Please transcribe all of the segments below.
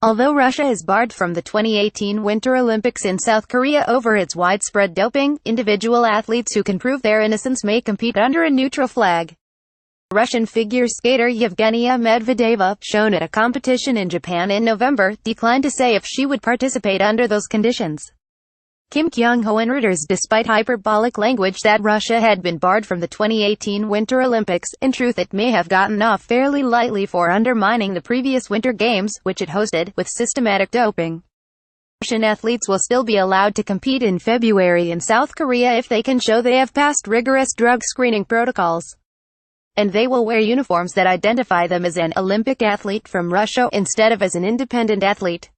Although Russia is barred from the 2018 Winter Olympics in South Korea over its widespread doping, individual athletes who can prove their innocence may compete under a neutral flag. Russian figure skater Evgenia Medvedeva, shown at a competition in Japan in November, declined to say if she would participate under those conditions. KyungHoonReuters Despite hyperbolic language that Russia had been barred from the 2018 Winter Olympics, in truth it may have gotten off fairly lightly for undermining the previous Winter Games, which it hosted, with systematic doping. Russian athletes will still be allowed to compete in February in South Korea if they can show they have passed rigorous drug screening protocols. And they will wear uniforms that identify them as an Olympic athlete from Russia instead of as an independent athlete.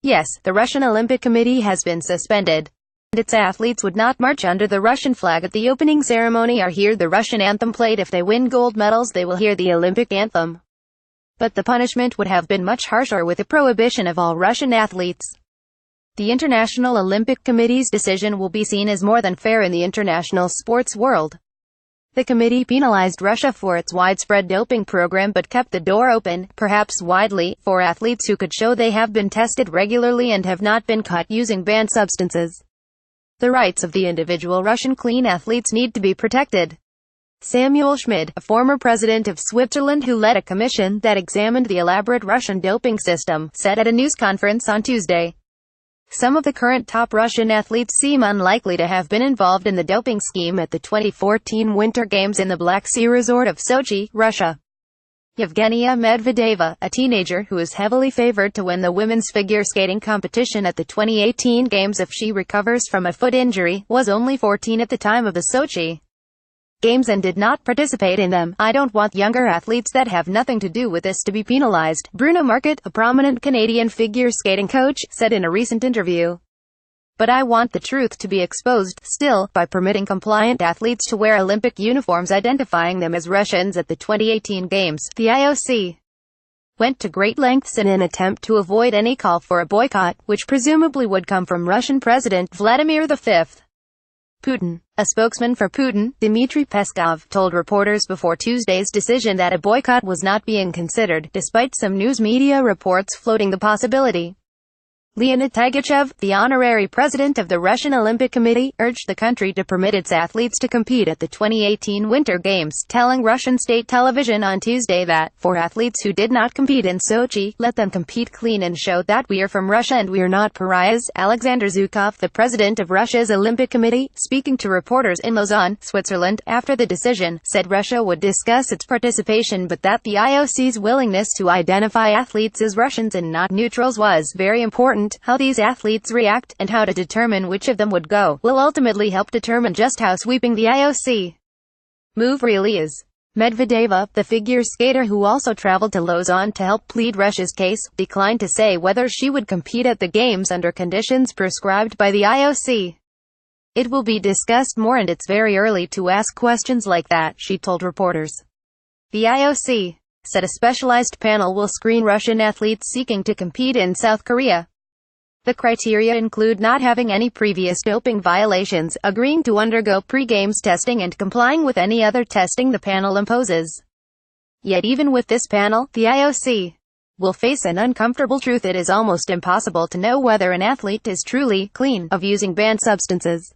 Yes, the Russian Olympic Committee has been suspended, and its athletes would not march under the Russian flag at the opening ceremony or hear the Russian anthem played. If they win gold medals, they will hear the Olympic anthem. But the punishment would have been much harsher, with a prohibition of all Russian athletes. The International Olympic Committee's decision will be seen as more than fair in the international sports world. The committee penalized Russia for its widespread doping program but kept the door open, perhaps widely, for athletes who could show they have been tested regularly and have not been caught using banned substances. The rights of the individual Russian clean athletes need to be protected. Samuel Schmid, a former president of Switzerland who led a commission that examined the elaborate Russian doping system, said at a news conference on Tuesday. Some of the current top Russian athletes seem unlikely to have been involved in the doping scheme at the 2014 Winter Games in the Black Sea resort of Sochi, Russia. Evgenia Medvedeva, a teenager who is heavily favored to win the women's figure skating competition at the 2018 Games if she recovers from a foot injury, was only 14 at the time of the Sochi Games and did not participate in them. "I don't want younger athletes that have nothing to do with this to be penalized," Bruno Marcotte, a prominent Canadian figure skating coach, said in a recent interview. "But I want the truth to be exposed, still, by permitting compliant athletes to wear Olympic uniforms identifying them as Russians at the 2018 Games." The IOC went to great lengths in an attempt to avoid any call for a boycott, which presumably would come from Russian President Vladimir V. Putin. A spokesman for Putin, Dmitry Peskov, told reporters before Tuesday's decision that a boycott was not being considered, despite some news media reports floating the possibility. Leonid Tygachev, the honorary president of the Russian Olympic Committee, urged the country to permit its athletes to compete at the 2018 Winter Games, telling Russian state television on Tuesday that, for athletes who did not compete in Sochi, let them compete clean and show that we are from Russia and we are not pariahs. Alexander Zhukov, the president of Russia's Olympic Committee, speaking to reporters in Lausanne, Switzerland, after the decision, said Russia would discuss its participation but that the IOC's willingness to identify athletes as Russians and not neutrals was very important. How these athletes react, and how to determine which of them would go, will ultimately help determine just how sweeping the IOC move really is. Medvedeva, the figure skater who also traveled to Lausanne to help plead Russia's case, declined to say whether she would compete at the Games under conditions prescribed by the IOC. "It will be discussed more and it's very early to ask questions like that," she told reporters. The IOC said a specialized panel will screen Russian athletes seeking to compete in South Korea. The criteria include not having any previous doping violations, agreeing to undergo pre-games testing and complying with any other testing the panel imposes. Yet even with this panel, the IOC will face an uncomfortable truth. It is almost impossible to know whether an athlete is truly clean of using banned substances.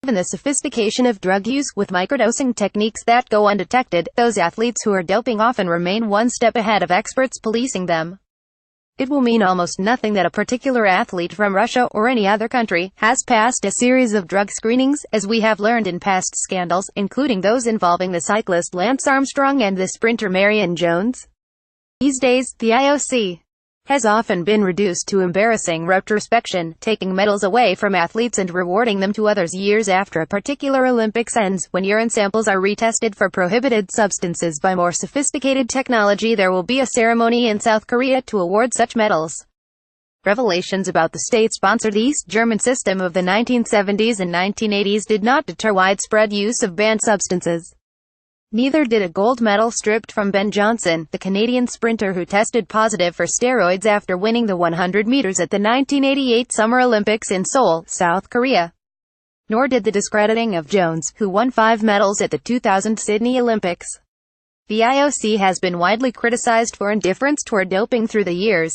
Given the sophistication of drug use, with microdosing techniques that go undetected, those athletes who are doping often remain one step ahead of experts policing them. It will mean almost nothing that a particular athlete from Russia or any other country has passed a series of drug screenings, as we have learned in past scandals, including those involving the cyclist Lance Armstrong and the sprinter Marion Jones. These days, the IOC has often been reduced to embarrassing retrospection, taking medals away from athletes and rewarding them to others years after a particular Olympics ends. When urine samples are retested for prohibited substances by more sophisticated technology, there will be a ceremony in South Korea to award such medals. Revelations about the state-sponsored East German system of the 1970s and 1980s did not deter widespread use of banned substances. Neither did a gold medal stripped from Ben Johnson, the Canadian sprinter who tested positive for steroids after winning the 100 meters at the 1988 Summer Olympics in Seoul, South Korea. Nor did the discrediting of Jones, who won 5 medals at the 2000 Sydney Olympics. The IOC has been widely criticized for indifference toward doping through the years.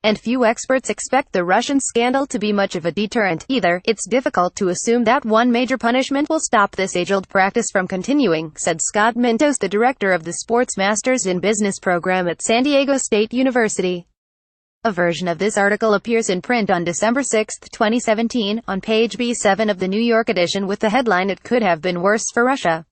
and few experts expect the Russian scandal to be much of a deterrent, either. It's difficult to assume that one major punishment will stop this age-old practice from continuing, said Scott Mintos, the director of the Sports Masters in Business program at San Diego State University. A version of this article appears in print on December 6, 2017, on page B7 of the New York edition with the headline "It Could Have Been Worse for Russia."